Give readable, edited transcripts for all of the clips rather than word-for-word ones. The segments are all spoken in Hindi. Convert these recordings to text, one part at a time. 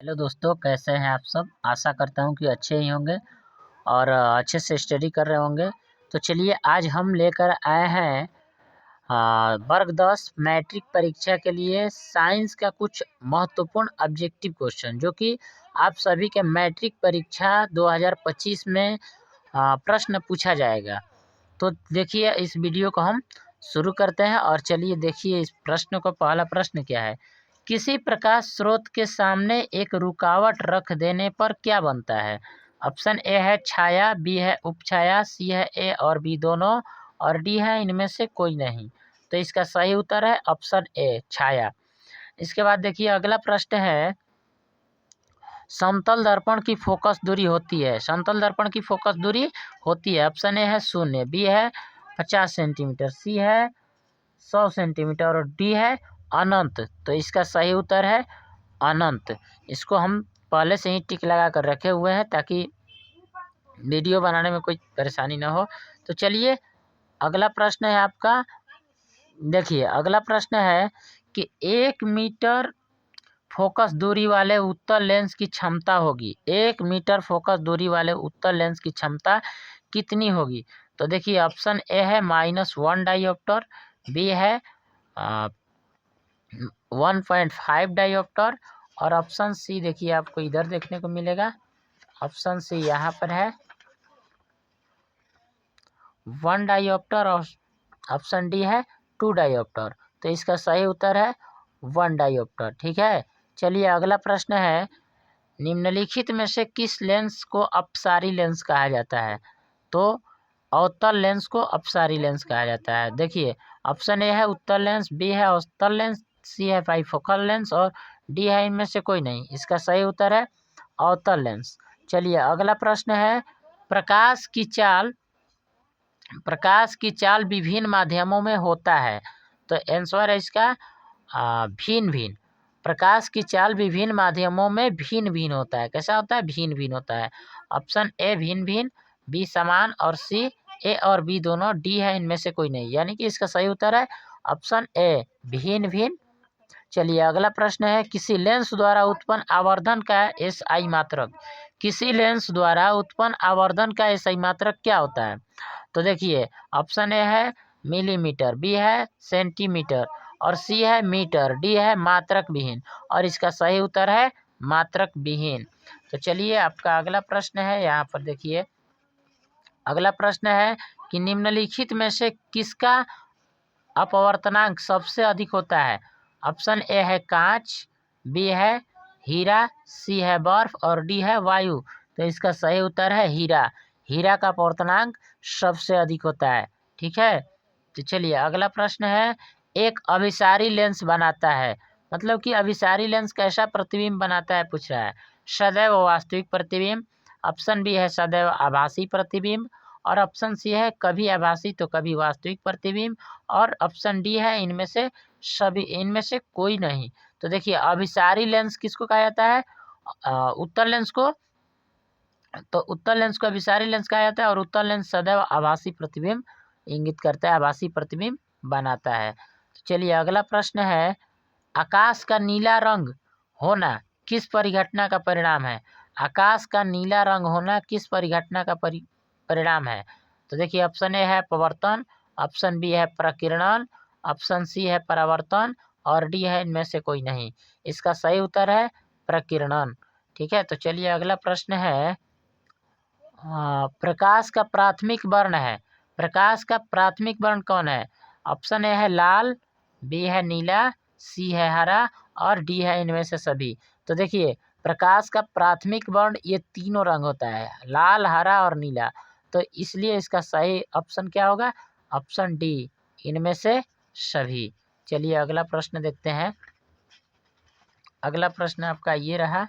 हेलो दोस्तों, कैसे हैं आप सब। आशा करता हूं कि अच्छे ही होंगे और अच्छे से स्टडी कर रहे होंगे। तो चलिए आज हम लेकर आए हैं वर्ग 10 मैट्रिक परीक्षा के लिए साइंस का कुछ महत्वपूर्ण ऑब्जेक्टिव क्वेश्चन, जो कि आप सभी के मैट्रिक परीक्षा 2025 में प्रश्न पूछा जाएगा। तो देखिए इस वीडियो को हम शुरू करते हैं और चलिए देखिए इस प्रश्न को। पहला प्रश्न क्या है, किसी प्रकाश स्रोत के सामने एक रुकावट रख देने पर क्या बनता है। ऑप्शन ए है छाया, बी है उपछाया, सी है ए और बी दोनों, और डी है इनमें से कोई नहीं। तो इसका सही उत्तर है ऑप्शन ए छाया। इसके बाद देखिए अगला प्रश्न है, समतल दर्पण की फोकस दूरी होती है। समतल दर्पण की फोकस दूरी होती है। ऑप्शन ए है 0, बी है 50 सेंटीमीटर, सी है 100 सेंटीमीटर और डी है अनंत। तो इसका सही उत्तर है अनंत। इसको हम पहले से ही टिक लगा कर रखे हुए हैं ताकि वीडियो बनाने में कोई परेशानी ना हो। तो चलिए अगला प्रश्न है आपका। देखिए अगला प्रश्न है कि 1 मीटर फोकस दूरी वाले उत्तल लेंस की क्षमता होगी। 1 मीटर फोकस दूरी वाले उत्तल लेंस की क्षमता कितनी होगी। तो देखिए ऑप्शन ए है -1 डायोप्टर, बी है 1.5 डायोप्टर और ऑप्शन सी देखिए आपको इधर देखने को मिलेगा। ऑप्शन सी यहाँ पर है 1 डायोप्टर और ऑप्शन डी है 2 डायोप्टर। तो इसका सही उत्तर है 1 डायोप्टर। ठीक है, चलिए अगला प्रश्न है, निम्नलिखित में से किस लेंस को अपसारी लेंस कहा जाता है। तो अवतल लेंस को अपसारी लेंस कहा जाता है। देखिए ऑप्शन ए है उत्तल लेंस, बी है अवतल लेंस, सी है बाइफोकल लेंस और डी है इनमें से कोई नहीं। इसका सही उत्तर है अवतल लेंस। चलिए अगला प्रश्न है, प्रकाश की चाल विभिन्न माध्यमों में होता है। तो आंसर है इसका भिन्न भिन्न। प्रकाश की चाल विभिन्न माध्यमों में भिन्न भिन्न होता है। कैसा होता है, भिन्न भिन्न होता है। ऑप्शन ए भिन्न भिन्न, बी समान और सी ए और बी दोनों, डी है इनमें से कोई नहीं। यानी कि इसका सही उत्तर है ऑप्शन ए भिन्न भिन्न। चलिए अगला प्रश्न है, किसी लेंस द्वारा उत्पन्न आवर्धन का एसआई मात्रक। किसी लेंस द्वारा उत्पन्न आवर्धन का एसआई मात्रक क्या होता है। तो देखिए ऑप्शन ए है मिलीमीटर, बी है सेंटीमीटर और सी है मीटर, डी है मात्रक विहीन और इसका सही उत्तर है मात्रक विहीन। तो चलिए आपका अगला प्रश्न है, यहाँ पर देखिए अगला प्रश्न है कि निम्नलिखित में से किसका अपवर्तनांक सबसे अधिक होता है। ऑप्शन ए है कांच, बी है हीरा, सी है बर्फ और डी है वायु। तो इसका सही उत्तर है हीरा। हीरा का अपवर्तनांक सबसे अधिक होता है। ठीक है, तो चलिए अगला प्रश्न है, एक अभिसारी लेंस बनाता है। मतलब कि अभिसारी लेंस कैसा प्रतिबिंब बनाता है पूछ रहा है। सदैव वास्तविक प्रतिबिंब, ऑप्शन बी है सदैव आभासी प्रतिबिंब और ऑप्शन सी है कभी आभासी तो कभी वास्तविक प्रतिबिंब और ऑप्शन डी है इनमें से कोई नहीं। तो देखिए अभिसारी लेंस किसको कहा जाता है, उत्तल लेंस को। तो उत्तल लेंस को अभिसारी लेंस कहा जाता है और उत्तल लेंस सदैव आभासी प्रतिबिंब इंगित करता है, आभासी प्रतिबिंब बनाता है। तो चलिए अगला प्रश्न है, आकाश का नीला रंग होना किस परिघटना का परिणाम है। आकाश का नीला रंग होना किस परिघटना का परिणाम है। तो देखिए ऑप्शन ए है पवर्तन, ऑप्शन बी है प्रकीर्णन, ऑप्शन सी है परावर्तन और डी है इनमें से कोई नहीं। इसका सही उत्तर है प्रकीर्णन। ठीक है, तो चलिए अगला प्रश्न है, प्रकाश का प्राथमिक वर्ण है। प्रकाश का प्राथमिक वर्ण कौन है। ऑप्शन ए है लाल, बी है नीला, सी है हरा और डी है इनमें से सभी। तो देखिए प्रकाश का प्राथमिक वर्ण ये तीनों रंग होता है, लाल हरा और नीला। तो इसलिए इसका सही ऑप्शन क्या होगा, ऑप्शन डी इनमें से सभी। चलिए अगला प्रश्न देखते हैं। अगला प्रश्न आपका ये रहा।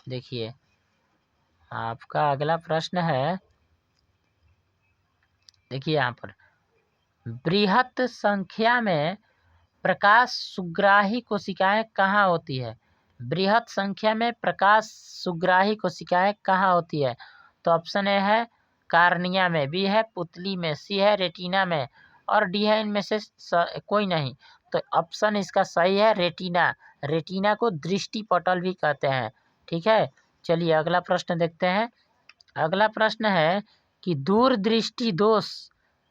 देखिए आपका अगला प्रश्न है, देखिए यहाँ पर बृहत संख्या में प्रकाश सुग्राही कोशिकाएं कहाँ होती है। बृहत संख्या में प्रकाश सुग्राही कोशिकाएं कहाँ होती है। तो ऑप्शन ए है कार्निया में, बी है पुतली में, सी है रेटिना में और डी है इनमें से कोई नहीं। तो ऑप्शन इसका सही है रेटिना। रेटिना को दृष्टि पटल भी कहते हैं। ठीक है। चलिए अगला प्रश्न देखते हैं। अगला प्रश्न है कि दूरदृष्टि दोष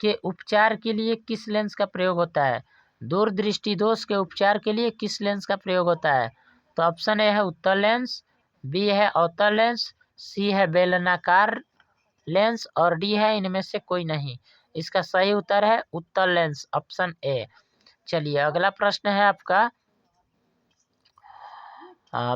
के उपचार के लिए किस लेंस का प्रयोग होता है। दूरदृष्टि दोष के उपचार के लिए किस लेंस का प्रयोग होता है। तो ऑप्शन ए है उत्तल लेंस, बी है अवतल लेंस, सी है बेलनाकार लेंस और डी है इनमें से कोई नहीं। इसका सही उत्तर है उत्तल लेंस, ऑप्शन ए। चलिए अगला प्रश्न है आपका,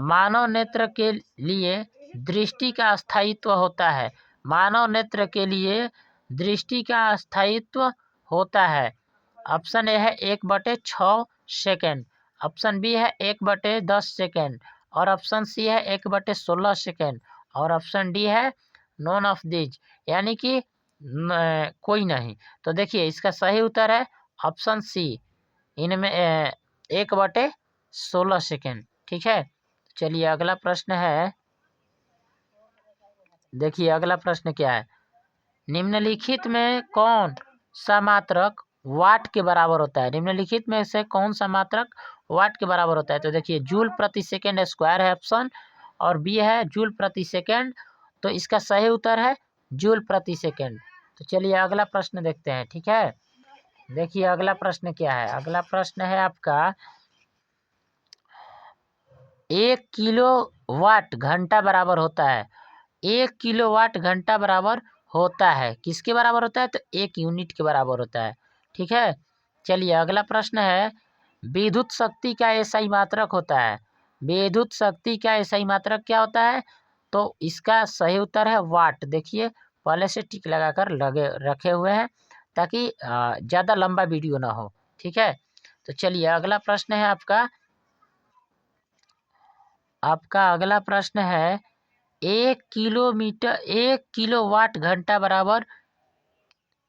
मानव नेत्र के लिए दृष्टि का स्थायित्व होता है। मानव नेत्र के लिए दृष्टि का स्थायित्व होता है। ऑप्शन ए है 1/6 सेकेंड, ऑप्शन बी है 1/10 सेकेंड और ऑप्शन सी है 1/16 सेकेंड और ऑप्शन डी है नॉन ऑफ दिज, यानी कि कोई नहीं। तो देखिए इसका सही उत्तर है ऑप्शन सी, इनमें 1/16 सेकेंड। ठीक है। चलिए अगला प्रश्न है, देखिए अगला प्रश्न क्या है। निम्नलिखित में कौन सा मात्रक वाट के बराबर होता है। निम्नलिखित में से कौन सा मात्रक वाट के बराबर होता है। तो देखिए जूल प्रति सेकेंड स्क्वायर है ऑप्शन, और बी है जूल प्रति सेकेंड। तो इसका सही उत्तर है जूल प्रति सेकेंड। तो चलिए अगला प्रश्न देखते हैं। ठीक है। देखिए अगला प्रश्न क्या है। अगला प्रश्न है आपका, 1 किलोवाट घंटा बराबर होता है। 1 किलोवाट घंटा बराबर होता है किसके बराबर होता है। तो 1 यूनिट के बराबर होता है। ठीक है। चलिए अगला प्रश्न है, विद्युत शक्ति का एसआई मात्रक होता है। विद्युत शक्ति का एसआई मात्रक क्या होता है। तो इसका सही उत्तर है वाट। देखिए पहले से टिक लगाकर लगे रखे हुए हैं ताकि ज़्यादा लंबा वीडियो ना हो। ठीक है। तो चलिए अगला प्रश्न है आपका, अगला प्रश्न है, 1 किलोवाट घंटा बराबर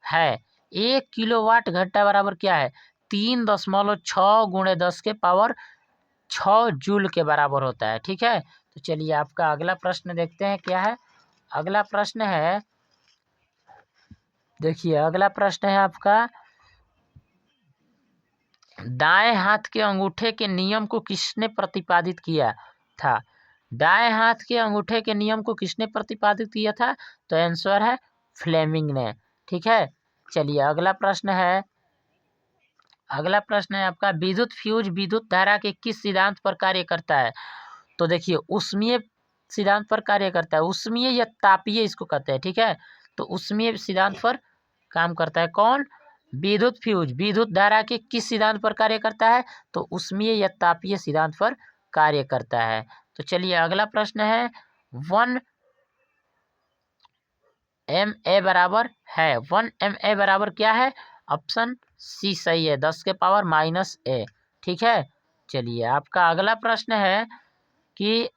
है। 1 किलोवाट घंटा बराबर क्या है। 3.6 × 10⁻⁶ जूल के बराबर होता है। ठीक है। तो चलिए आपका अगला प्रश्न देखते हैं क्या है। अगला प्रश्न है, देखिए अगला प्रश्न है आपका, दाएं हाथ के अंगूठे के नियम को किसने प्रतिपादित किया था। दाएं हाथ के अंगूठे के नियम को किसने प्रतिपादित किया था। तो आंसर है फ्लेमिंग ने। ठीक है। चलिए अगला प्रश्न है, अगला प्रश्न है आपका, विद्युत फ्यूज विद्युत धारा के किस सिद्धांत पर कार्य करता है। तो देखिए उष्मीय सिद्धांत पर कार्य करता है। उष्मीय या तापीय इसको कहते हैं। ठीक है। तो उष्मीय सिद्धांत पर काम करता है कौन। विद्युत फ्यूज विद्युत धारा के किस सिद्धांत पर कार्य करता है। तो उष्मीय या तापीय सिद्धांत पर कार्य करता है। तो चलिए अगला प्रश्न है, 1 MA बराबर है। 1 MA बराबर क्या है। ऑप्शन सी सही है, 10⁻⁻A। ठीक है। चलिए आपका अगला प्रश्न है कि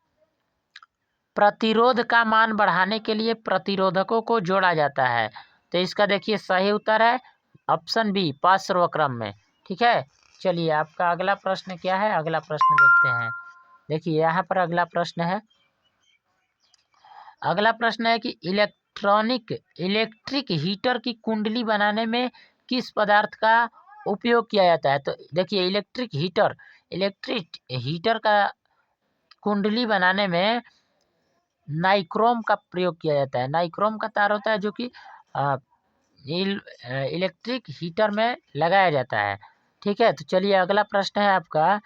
प्रतिरोध का मान बढ़ाने के लिए प्रतिरोधकों को जोड़ा जाता है। तो इसका देखिए सही उत्तर है ऑप्शन बी, पार्श्वक्रम में। ठीक है। चलिए आपका अगला प्रश्न क्या है। अगला प्रश्न देखते हैं। देखिए यहाँ पर अगला प्रश्न है, अगला प्रश्न है कि इलेक्ट्रिक हीटर की कुंडली बनाने में किस पदार्थ का उपयोग किया जाता है। तो देखिए इलेक्ट्रिक हीटर का कुंडली बनाने में नाइक्रोम का प्रयोग किया जाता है। नाइक्रोम का तार होता है जो कि इलेक्ट्रिक हीटर में लगाया जाता है। ठीक है। तो चलिए अगला प्रश्न है आपका,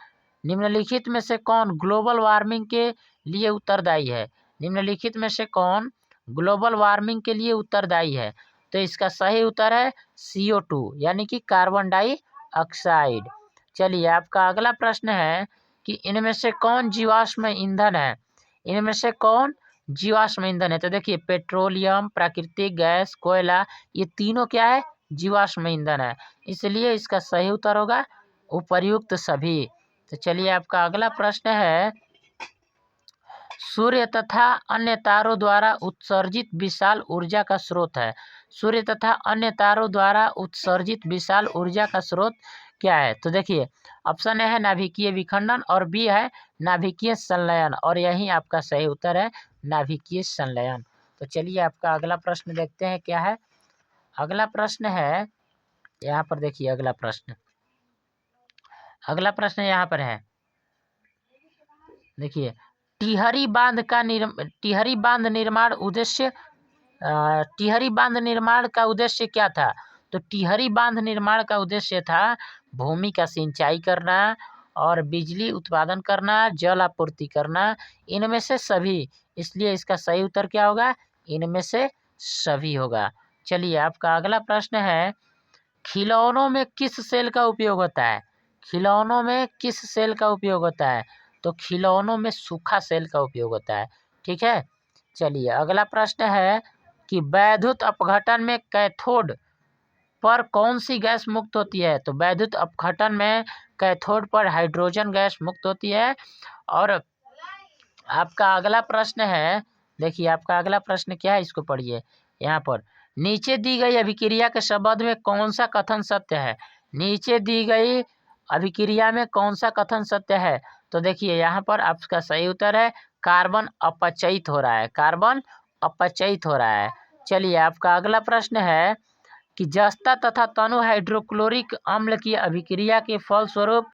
निम्नलिखित में से कौन ग्लोबल वार्मिंग के लिए उत्तरदायी है। निम्नलिखित में से कौन ग्लोबल वार्मिंग के लिए उत्तरदायी है। तो इसका सही उत्तर है CO2 यानी कि कार्बन डाइऑक्साइड। चलिए आपका अगला प्रश्न है कि इनमें से कौन जीवाश्म ईंधन है। इनमें से कौन जीवाश्म ईंधन है। तो देखिए पेट्रोलियम, प्राकृतिक गैस, कोयला, ये तीनों क्या है, जीवाश्म ईंधन है। इसलिए इसका सही उत्तर होगा उपर्युक्त सभी। तो चलिए आपका अगला प्रश्न है, सूर्य तथा अन्य तारों द्वारा उत्सर्जित विशाल ऊर्जा का स्रोत है। सूर्य तथा अन्य तारों द्वारा उत्सर्जित विशाल ऊर्जा का स्रोत क्या है। तो देखिए ऑप्शन ए है नाभिकीय विखंडन और बी है नाभिकीय संलयन और यही आपका सही उत्तर है नाभिकीय संलयन। तो चलिए आपका अगला प्रश्न देखते हैं क्या है। अगला प्रश्न है यहाँ पर, देखिए अगला प्रश्न यहाँ पर है। देखिए टिहरी बांध का उद्देश्य क्या था? तो टिहरी बांध निर्माण का उद्देश्य था भूमि का सिंचाई करना और बिजली उत्पादन करना, जल आपूर्ति करना, इनमें से सभी। इसलिए इसका सही उत्तर क्या होगा? इनमें से सभी होगा। चलिए, आपका अगला प्रश्न है, खिलौनों में किस सेल का उपयोग होता है? खिलौनों में किस सेल का उपयोग होता है? तो खिलौनों में सूखा सेल का उपयोग होता है। ठीक है। चलिए, अगला प्रश्न है कि वैद्युत अपघटन में कैथोड पर कौन सी गैस मुक्त होती है? तो वैद्युत अपघटन में कैथोड पर हाइड्रोजन गैस मुक्त होती है। और आपका अगला प्रश्न है, देखिए आपका अगला प्रश्न क्या है, इसको पढ़िए। यहाँ पर नीचे दी गई अभिक्रिया के संबंध में कौन सा कथन सत्य है? नीचे दी गई अभिक्रिया में कौन सा कथन सत्य है? तो देखिए यहाँ पर आपका सही उत्तर है कार्बन अपचयित हो रहा है। कार्बन अपचयित हो रहा है। चलिए, आपका अगला प्रश्न है कि जस्ता तथा तनु हाइड्रोक्लोरिक अम्ल की अभिक्रिया के फलस्वरूप